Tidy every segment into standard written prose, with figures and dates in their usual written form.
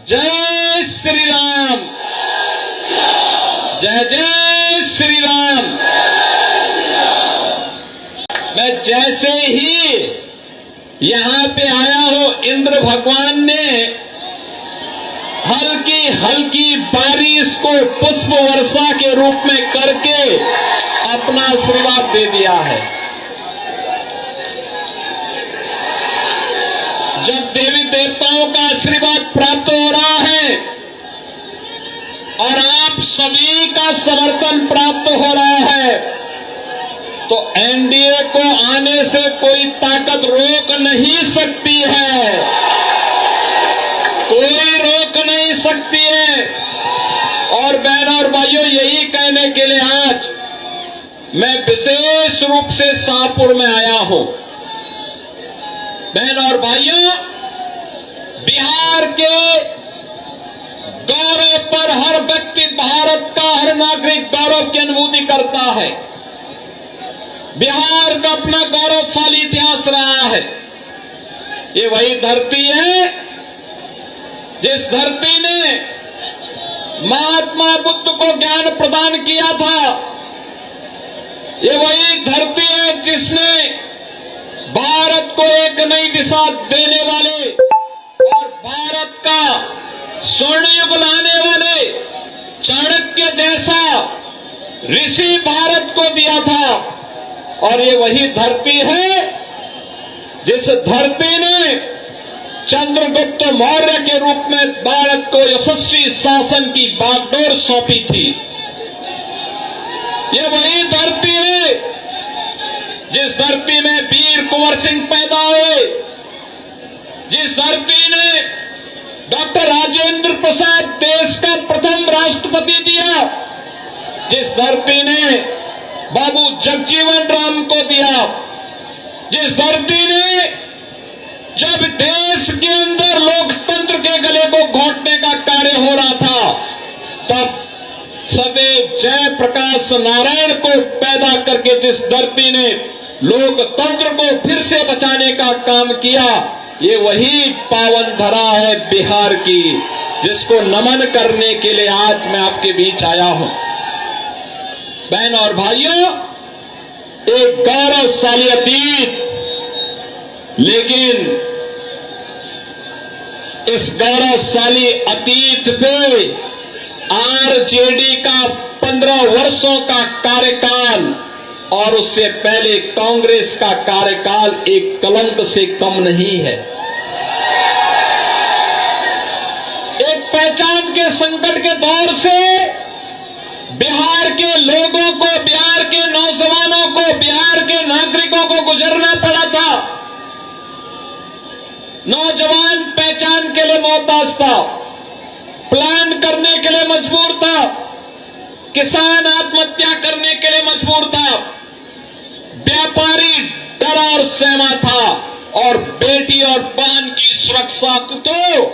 जय श्री राम। जय जय श्री राम। मैं जैसे ही यहां पे आया हूं, इंद्र भगवान ने हल्की हल्की बारिश को पुष्प वर्षा के रूप में करके अपना आशीर्वाद दे दिया है। जब देवी देवताओं का आशीर्वाद प्राप्त हो रहा है और आप सभी का समर्थन प्राप्त हो रहा है, तो एनडीए को आने से कोई ताकत रोक नहीं सकती है, कोई रोक नहीं सकती है। और बहनों और भाइयों, यही कहने के लिए आज मैं विशेष रूप से शाहपुर में आया हूं। बहनों और भाइयों, बिहार के गौरव पर हर व्यक्ति, भारत का हर नागरिक गौरव की अनुभूति करता है। बिहार का अपना गौरवशाली इतिहास रहा है। ये वही धरती है जिस धरती ने महात्मा बुद्ध को ज्ञान प्रदान किया था। ये वही धरती है जिसने भारत को एक नई दिशा देने वाले और भारत का स्वर्ण युग लाने वाले चाणक्य जैसा ऋषि भारत को दिया था। और ये वही धरती है जिस धरती ने चंद्रगुप्त मौर्य के रूप में भारत को यशस्वी शासन की बागडोर सौंपी थी। ये वही धरती है जिस धरती में वीर कुंवर सिंह पैदा हुए, जिस धरती ने डॉक्टर राजेंद्र प्रसाद देश का प्रथम राष्ट्रपति दिया, जिस धरती ने बाबू जगजीवन राम को दिया, जिस धरती ने जब देश के अंदर लोकतंत्र के गले को घोंटने का कार्य हो रहा था, तब सदैव जयप्रकाश नारायण को पैदा करके जिस धरती ने लोकतंत्र को फिर से बचाने का काम किया, ये वही पावन धरा है बिहार की, जिसको नमन करने के लिए आज मैं आपके बीच आया हूं। बहन और भाइयों, एक गौरवशाली अतीत, लेकिन इस गौरवशाली अतीत पे आरजेडी का 15 वर्षों का कार्यकाल और उससे पहले कांग्रेस का कार्यकाल एक कलंक से कम नहीं है। एक पहचान के संकट के दौर से बिहार के लोगों को, बिहार के नौजवानों को, बिहार के नागरिकों को गुजरना पड़ा था। नौजवान पहचान के लिए मोहताज था, प्लान करने के लिए मजबूर था, किसान आत्महत्या करने के लिए मजबूर था, व्यापारी डरा और सहमा था, और बेटी और बहन की सुरक्षा तो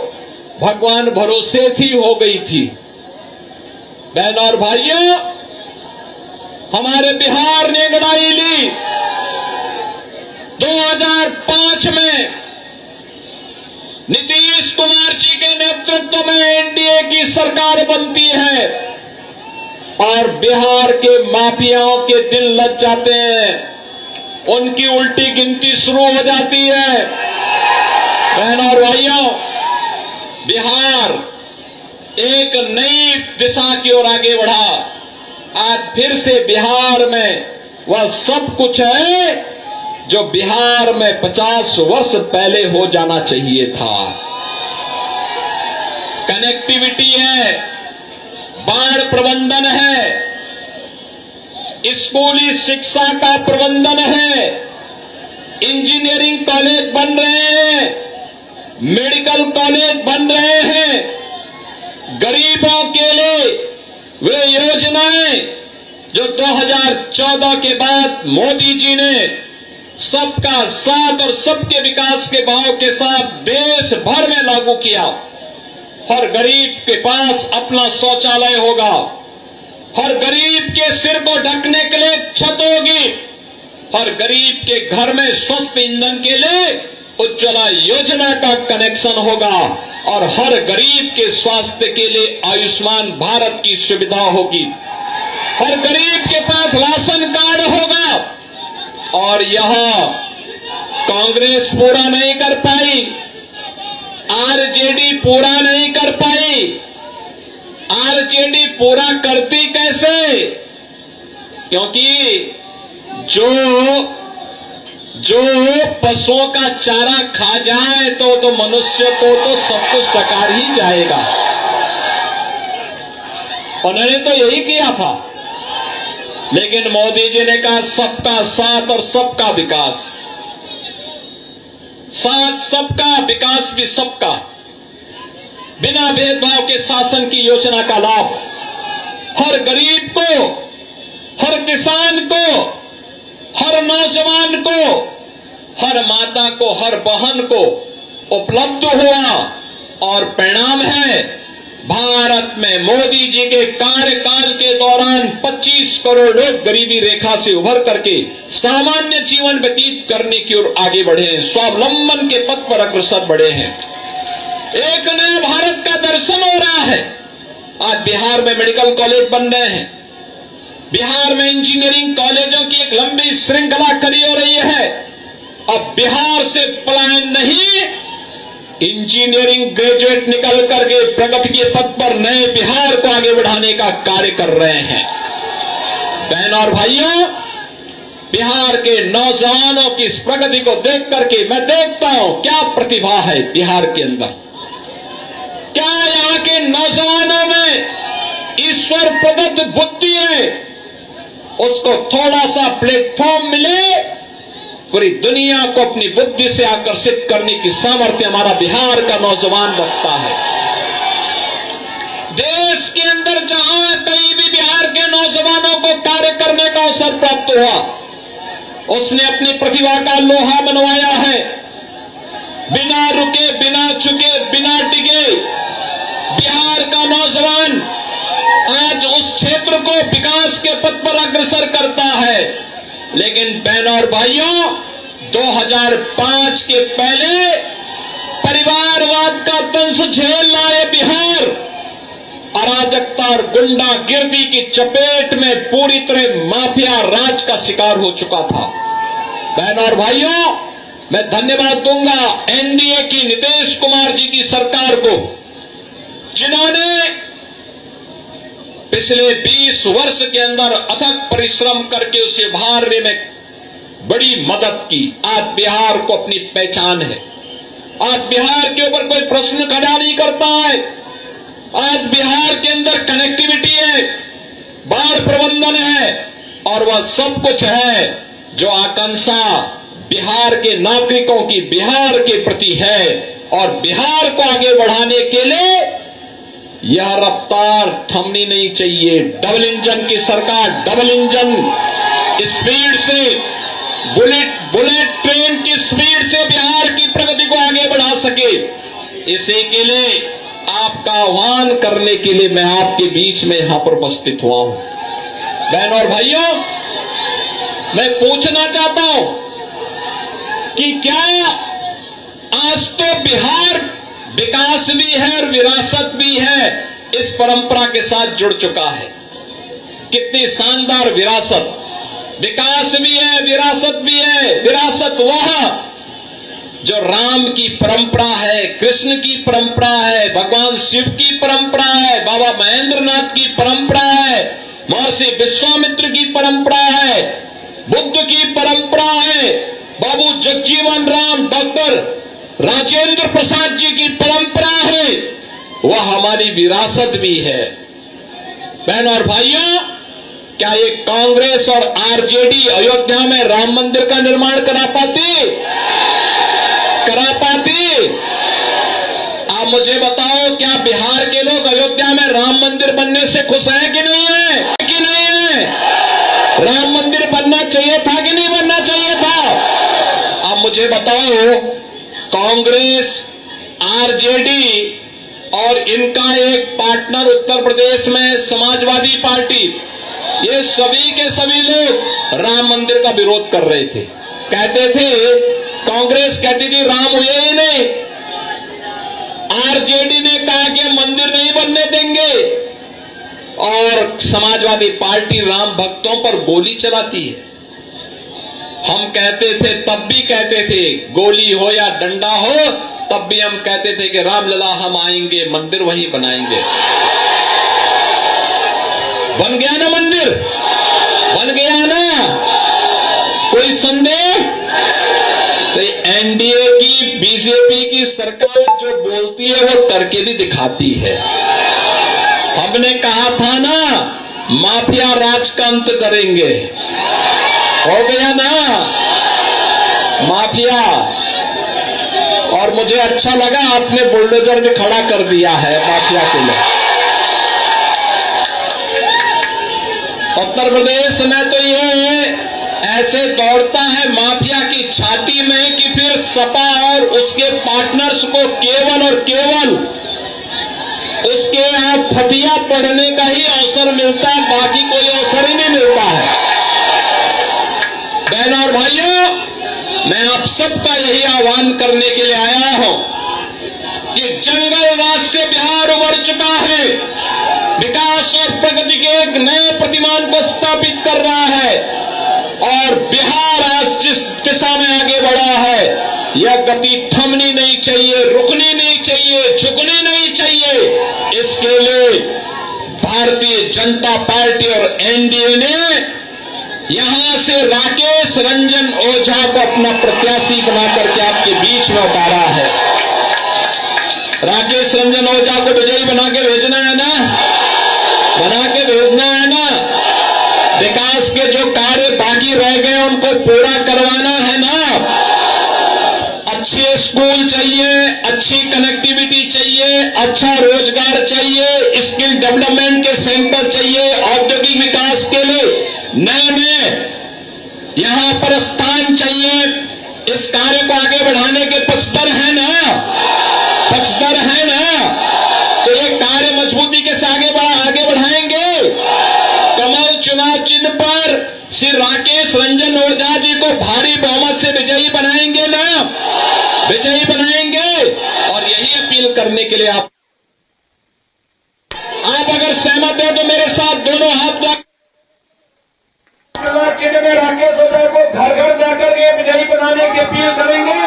भगवान भरोसे थी हो गई थी। बहन और भाइयों, हमारे बिहार ने लड़ाई ली 2005 में नीतीश कुमार जी के नेतृत्व में एनडीए की सरकार बनती है और बिहार के माफियाओं के दिन लग जाते हैं, उनकी उल्टी गिनती शुरू हो जाती है। बहनों और भाइयों, बिहार एक नई दिशा की ओर आगे बढ़ा। आज फिर से बिहार में वह सब कुछ है जो बिहार में 50 वर्ष पहले हो जाना चाहिए था। कनेक्टिविटी है, बाढ़ प्रबंधन है, स्कूली शिक्षा का प्रबंधन है, इंजीनियरिंग कॉलेज बन रहे हैं, मेडिकल कॉलेज बन रहे हैं, गरीबों के लिए वे योजनाएं जो 2014 के बाद मोदी जी ने सबका साथ और सबके विकास के भाव के साथ देश भर में लागू किया। हर गरीब के पास अपना शौचालय होगा, हर गरीब के सिर को ढकने के लिए छत होगी, हर गरीब के घर में स्वस्थ ईंधन के लिए उज्ज्वला योजना का कनेक्शन होगा। और हर गरीब के स्वास्थ्य के लिए आयुष्मान भारत की सुविधा होगी। हर गरीब के पास राशन कार्ड होगा। और यह कांग्रेस पूरा नहीं कर पाई, आरजेडी पूरा नहीं कर पाई। आरजेडी पूरा करती कैसे? क्योंकि जो पशुओं का चारा खा जाए तो मनुष्य को तो सब कुछ सरकार ही जाएगा। उन्होंने तो यही किया था। लेकिन मोदी जी ने कहा सबका साथ और सबका विकास। साथ सबका, विकास भी सबका। बिना भेदभाव के शासन की योजना का लाभ हर गरीब को, हर किसान को, हर नौजवान को, हर माता को, हर बहन को उपलब्ध हुआ। और परिणाम है, भारत में मोदी जी के कार्यकाल के दौरान 25 करोड़ लोग गरीबी रेखा से उभर करके सामान्य जीवन व्यतीत करने की ओर आगे बढ़े हैं, स्वावलंबन के पथ पर अग्रसर बढ़े हैं। एक नए भारत का दर्शन हो रहा है। आज बिहार में मेडिकल कॉलेज बन रहे हैं, बिहार में इंजीनियरिंग कॉलेजों की एक लंबी श्रृंखला खड़ी हो रही है। अब बिहार से पलायन नहीं, इंजीनियरिंग ग्रेजुएट निकल करके प्रगति के पथ पर नए बिहार को आगे बढ़ाने का कार्य कर रहे हैं। बहनों और भाइयों, बिहार के नौजवानों की इस प्रगति को देख करके मैं देखता हूं क्या प्रतिभा है बिहार के अंदर। क्या यहां के नौजवानों में ईश्वर प्रदत्त बुद्धि है, उसको थोड़ा सा प्लेटफॉर्म मिले, पूरी दुनिया को अपनी बुद्धि से आकर्षित करने की सामर्थ्य हमारा बिहार का नौजवान रखता है। देश के अंदर जहां कहीं भी बिहार के नौजवानों को कार्य करने का अवसर प्राप्त हुआ, उसने अपनी प्रतिभा का लोहा मनवाया है। बिना रुके, बिना चुके, बिना टिके बिहार का नौजवान आज उस क्षेत्र को विकास के पथ पर अग्रसर करता है। लेकिन बहनों और भाइयों, 2005 के पहले परिवारवाद का दंश झेल लाए बिहार अराजकता और गुंडागिर्दी की चपेट में पूरी तरह माफिया राज का शिकार हो चुका था। बहनों और भाइयों, मैं धन्यवाद दूंगा एनडीए की नीतीश कुमार जी की सरकार को, जिन्होंने पिछले 20 वर्ष के अंदर अथक परिश्रम करके उसे उभारने में बड़ी मदद की। आज बिहार को अपनी पहचान है। आज बिहार के ऊपर कोई प्रश्न खड़ा नहीं करता है। आज बिहार के अंदर कनेक्टिविटी है, बाढ़ प्रबंधन है, और वह सब कुछ है जो आकांक्षा बिहार के नागरिकों की बिहार के प्रति है। और बिहार को आगे बढ़ाने के लिए यह रफ्तार थमनी नहीं चाहिए। डबल इंजन की सरकार डबल इंजन स्पीड से, बुलेट ट्रेन की स्पीड से बिहार की प्रगति को आगे बढ़ा सके, इसी के लिए आपका आह्वान करने के लिए मैं आपके बीच में यहां पर उपस्थित हुआ हूं। बहनों और भाइयों, मैं पूछना चाहता हूं कि क्या आज तो बिहार विकास भी है और विरासत भी है, इस परंपरा के साथ जुड़ चुका है। कितनी शानदार विरासत, विकास भी है, विरासत भी है। विरासत वह जो राम की परंपरा है, कृष्ण की परंपरा है, भगवान शिव की परंपरा है, बाबा महेंद्रनाथ की परंपरा है, महर्षि विश्वामित्र की परंपरा है, बुद्ध की परंपरा है, बाबू जगजीवन राम डॉक्टर राजेंद्र प्रसाद जी की परंपरा है, वह हमारी विरासत भी है। बहनों और भाइयों, क्या ये कांग्रेस और आरजेडी अयोध्या में राम मंदिर का निर्माण करा पाती? आप मुझे बताओ, क्या बिहार के लोग अयोध्या में राम मंदिर बनने से खुश हैं कि नहीं है? कि नहीं है? राम मंदिर बनना चाहिए था कि नहीं बनना चाहिए था? आप मुझे बताओ, कांग्रेस, आरजेडी और इनका एक पार्टनर उत्तर प्रदेश में समाजवादी पार्टी, ये सभी के सभी लोग राम मंदिर का विरोध कर रहे थे। कहते थे, कांग्रेस कहती थी राम हुए ही नहीं, आरजेडी ने कहा कि हम मंदिर नहीं बनने देंगे, और समाजवादी पार्टी राम भक्तों पर गोली चलाती है। हम कहते थे, तब भी कहते थे, गोली हो या डंडा हो, तब भी हम कहते थे कि रामलला हम आएंगे, मंदिर वहीं बनाएंगे। बन गया ना मंदिर? बन गया ना? कोई संदेह? तो एनडीए की, बीजेपी की सरकार जो बोलती है वो करके भी दिखाती है। हमने कहा था ना, माफिया राज का अंत करेंगे, हो गया ना माफिया। और मुझे अच्छा लगा आपने बुलडोजर भी खड़ा कर दिया है माफिया के लिए। उत्तर प्रदेश में तो ये ऐसे दौड़ता है माफिया की छाती में कि फिर सपा और उसके पार्टनर्स को केवल और केवल उसके यहां फटिया पढ़ने का ही अवसर मिलता है, बाकी कोई अवसर ही नहीं मिलता है। बहनों और भाइयों, मैं आप सबका यही आह्वान करने के लिए आया हूं कि जंगलराज से बिहार उभर चुका है, विकास और प्रगति के एक नए प्रतिमान को स्थापित कर रहा है, और बिहार आज जिस दिशा में आगे बढ़ा है, यह गति थमनी नहीं चाहिए, रुकनी नहीं चाहिए, झुकनी नहीं चाहिए। इसके लिए भारतीय जनता पार्टी और एनडीए ने यहां से राकेश रंजन ओझा को अपना प्रत्याशी बना करके आपके बीच में उतारा है। राकेश रंजन ओझा को विजयी बना के भेजना है ना? बना के भेजना है ना? विकास के जो कार्य बाकी रह गए उनको पूरा करवाना है ना? अच्छे स्कूल चाहिए, अच्छी कनेक्टिविटी चाहिए, अच्छा रोजगार चाहिए, स्किल डेवलपमेंट के सेंटर चाहिए, औद्योगिक विकास के लिए नए यहां पर स्थान चाहिए। इस कार्य को आगे बढ़ाने के पक्षधर है ना? पक्षधर है ना? तो ये कार्य मजबूती के साथ आगे बढ़ाएंगे। कमल चुनाव चिन्ह पर श्री राकेश रंजन ओझा जी को भारी बहुमत से विजयी बनाएंगे ना? विजयी बनाएंगे। और यही अपील करने के लिए आप अगर सहमत हैं तो मेरे साथ दोनों हाथ चुनाव चिन्ह में राकेश ओझा को घर घर जाकर के विजयी बनाने की अपील करेंगे।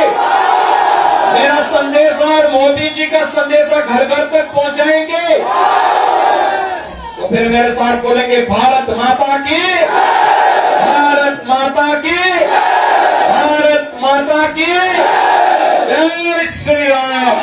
मेरा संदेश और मोदी जी का संदेश घर घर तक पहुंचाएंगे। तो फिर मेरे साथ बोलेंगे, भारत माता की, भारत माता की, भारत माता की जय श्री राम।